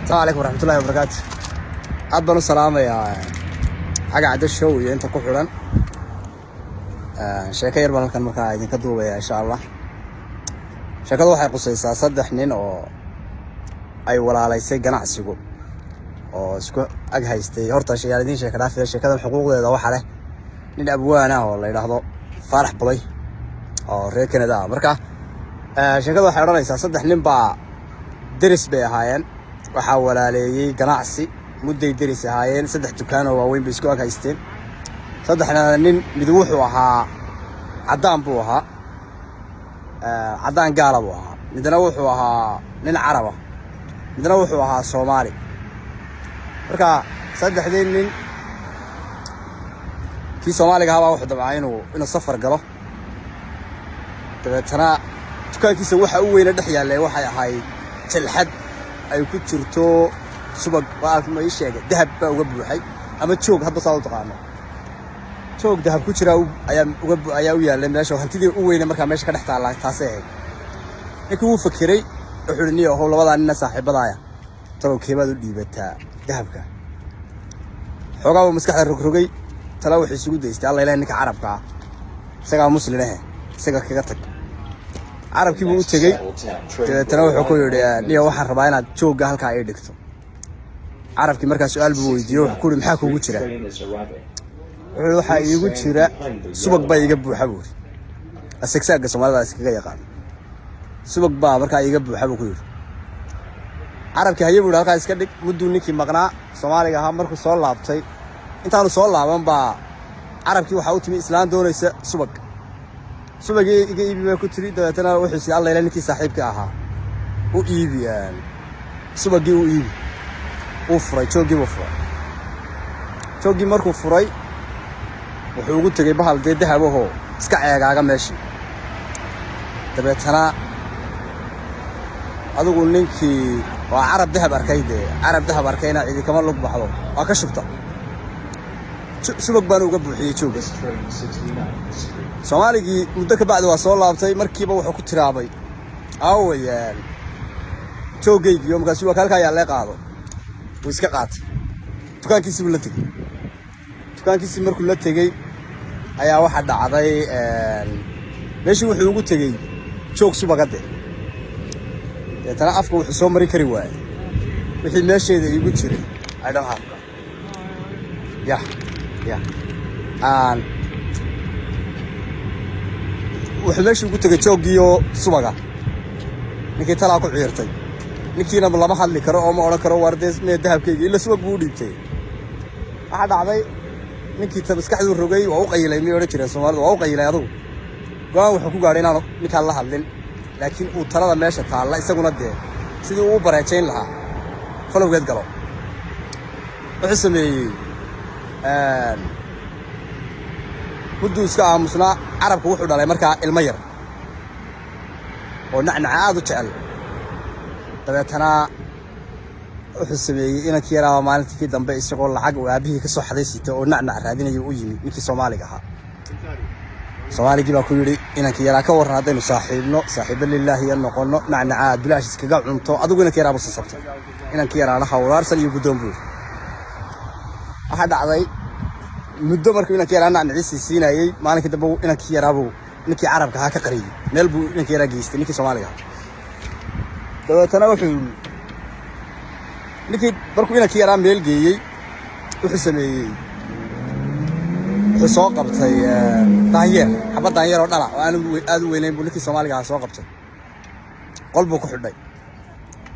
السلام عليكم ورحمة الله وبركاته. أبا السلام يا حاجة عاد الشو أنت كحولان شكاير بنا كان مكاين كدوبة إن شاء الله. شكله واحد قصيصة صدق حنين أو أي ولا على يسي جناح سيقول أو سكو أجهزتي هرتا شيء يعني دين شكله في شكله الحقوق ده واحد له من أبوانا والله يلاحظوا فرح بلي أو ريكنا ده مركا شكله واحد رأي صدق حنين با درس بهاين وحاول عليه جناحسي مدة يدرس هاين صدق دكان وين بيسكوا كايستين صدقنا نين مدوح وها عدان بوها عدان قالبوها مدنوح وها نين عربة مدنوح وها صومالي مركا صدق نين في صومالي هوا واحد بعينه إنه صفر قله ترى دكان كيس وح أول ندحيا اللي وح هاي تلحد أي كترتو سبق وقف ما يشيء ذهب وقبله حي أما تشوق هذا صوت قامه شوق ذهب كتير أيام وقب أيويا لما شو هنتدي قوي مركب ماشي كده حتى على تاسعه يكون فكري يحولني هو لوضع الناس صاحب بضايع ترى كيف هذا اللي بتاع ذهبك حقا مسكح الركرجي تلاوح السجود يست الله إله إنك عرب كا سجى مسلم له سجى كجتك عرب كيف بقول تجي تلاوح كل ليه واحد ربعنا شوق هالك عيدكتو عرب كي مركز سؤال بويديو كل محاكو وجرا waxa iigu jira subag bay iga buuxa buur asagsaga Soomaalida iskaga yaqaan subag baa marka iga buuxa buu ku yiri arabkii haye buur halka iska dhig muddo ninkii maqnaa Soomaaliga ahaa markuu soo laabtay intaanu soo laaban baa arabkii waxa uu timi islaan doonaysa subagii iga iibiyay ku tiri dabeetana wuxuu si Allah ilaa ninkii saaxiibka ahaa u iibiyaan subagii u iibi u furay joogii markuu furay wuxuu ugu tagay bahal dahabaho iska ceegaaga meeshii dabeetana adigu ninkii waa arab dahab arkayna cidi kama lug baxdo waa ka shubta subag baan uga buuxiyay joog Soomaaligi muddo ka bacdi waa soo laabtay markiiba wuxuu ku tiraabay awayaan joogaygi yomkaasi waa halka ayaa la qaado wuu iska qaatay dukaankiisii markuu la tagay ayaa waxa dhacday meeshii wuxuu ugu tagay joog subagade tana afka wuxuu soo mari kari waayay wixii meesheeda igu jiray I don't have wuxuu meeshii ugu tagay joogiyo subaga ninkii talaa ku ciirtay ninkiina lama hadli karo oo ma oran karo wardees mee dahabkayga ila subag buu dhibtay waxa dhacday ninkii tabaskaxdu rogay waa u qaylay mi oran jiray Soomaalidu waa u qaylay adigu go'aan wuxuu ku gaaray inaan ninka la hadlin laakiin uu talada meesha taala isaguna dee sidii uu bareecayn lahaa falowgeed galo wuxuu sameeyay muddo iska aamusnaa carabku wuxuu dhalay markaa ilmo yar oo nacnac aad u jecel dabeetana wuxuu sameeyay inankii yaraa maalintii dambe isagoo lacag oo aabihii ka soo xadaysita oo nacnac raadinayo u yimi ninkii Soomaaliga ahaa Soomaaligii baa ku yiri inankii yaraa ka waran hadaynu saaxiibo lilaahi aan noqono nacnac bilaash iskaga cunto adigu inankii yaraa buu sabtay inankii yaraa hawlaarsan iyo gudoon buu waxa dhacday muddo markii inankii yaraa nacnaciisi siinayay maalintii dambe inankii yaraa buu ninkii carabka ahaa ka qariyay meel buu inankii yaraa geystay ninkii Soomaaliga dabeetana wuxuu ninkii markuu inankii yaraa meel geeyay wuxuu sameeyay wuxuu soo qabtay xabad daanyeer oo dhala oo aad u weynayn buu ninkii Soomaaliga soo qabtay qol buu ku xidhay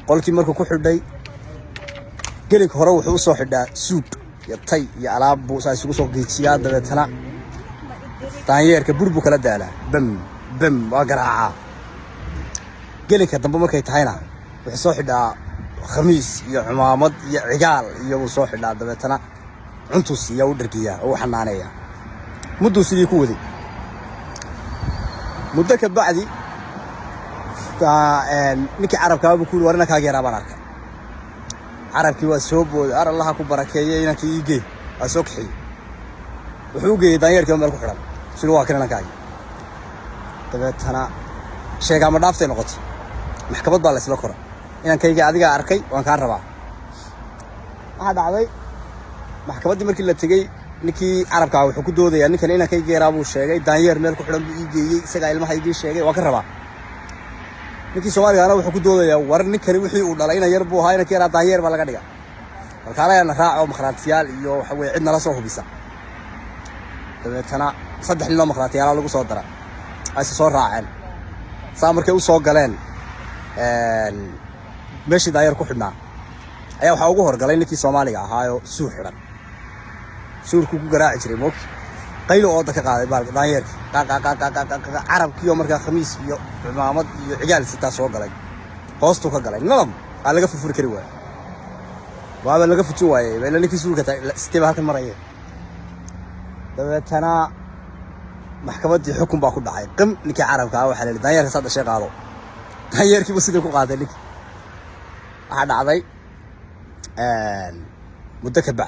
qolkii markuu ku xidhay gelinka hore wuxuu soo xidhaa suud iyo tay iyo alaab buu isugu soo geejiyaa dabeetana daanyeerka burbu kala daalaa bam waa garaaca gelinka dambe markay tahayna wuxuu soo xidhaa khamiis iyo cimaamad iyo cigaal iyo uu soo xidhaa dabeetana cuntus iyo u dhargiya oo xanaaneeya muddo sidii ku waday muddo ka bacdi ninkii carabka uu ku warna kaaga yarabaan arka carabkii waa soo booday Allah ku barakeeyay inankii iige waa soo kaxay wuxuu geeyay daanyeerkii meel ku xiran sidoo waa kana kaaga dabeetana sheega ma dhaaftay noqotay maxkamad baa la isla koray inankayga adiga arkay waan ka rabaa waxa dhacday maxkamaddii markii la tegey ninkii carabka wuxuu ku doodayaa ninkan inaan kay geeraa buu sheegay daanyeer meel ku xidhan buu ii geeyey isagaa ilmaha igii sheegay waa ka rabaa ninkii Soomaaligaana wuxuu ku doodayaa war ninkani wixii uu dhalay inaan yar buu ahaa inaan keeraa daanyeer baa laga dhigaa halkaana raaco makhraatiyaal iyo waxa weeye cid nala soo hubisa dabeetana 3 nin oo makhraatiyaal lagu soo dara ay soo raaceen saa markay u soo galeen meeshii daanyeer ku xidhnaa ayaa waxa ugu horgalay ninkii Soomaaliga ahaayo suur xidhan suurku ku garaaci jiray moog qaylo oo dadka qaaday baal daanyeerki carabkiyo markaa khamiis iyo cimaamad iyo cigaal sitaa soo galay hoostu ka galay nadam aan laga furfuri kari waayay waaba laga fuji waayay bayla ninkii suurka sitee halkan marayay dabeetana maxkamaddii xukun baa ku dhacay qim ninkii carabka waxa la daanyeerka saddex shay qaado daanyeerkii buu sidii ku qaaday ninkii waxa dhacday muddo ka bacdi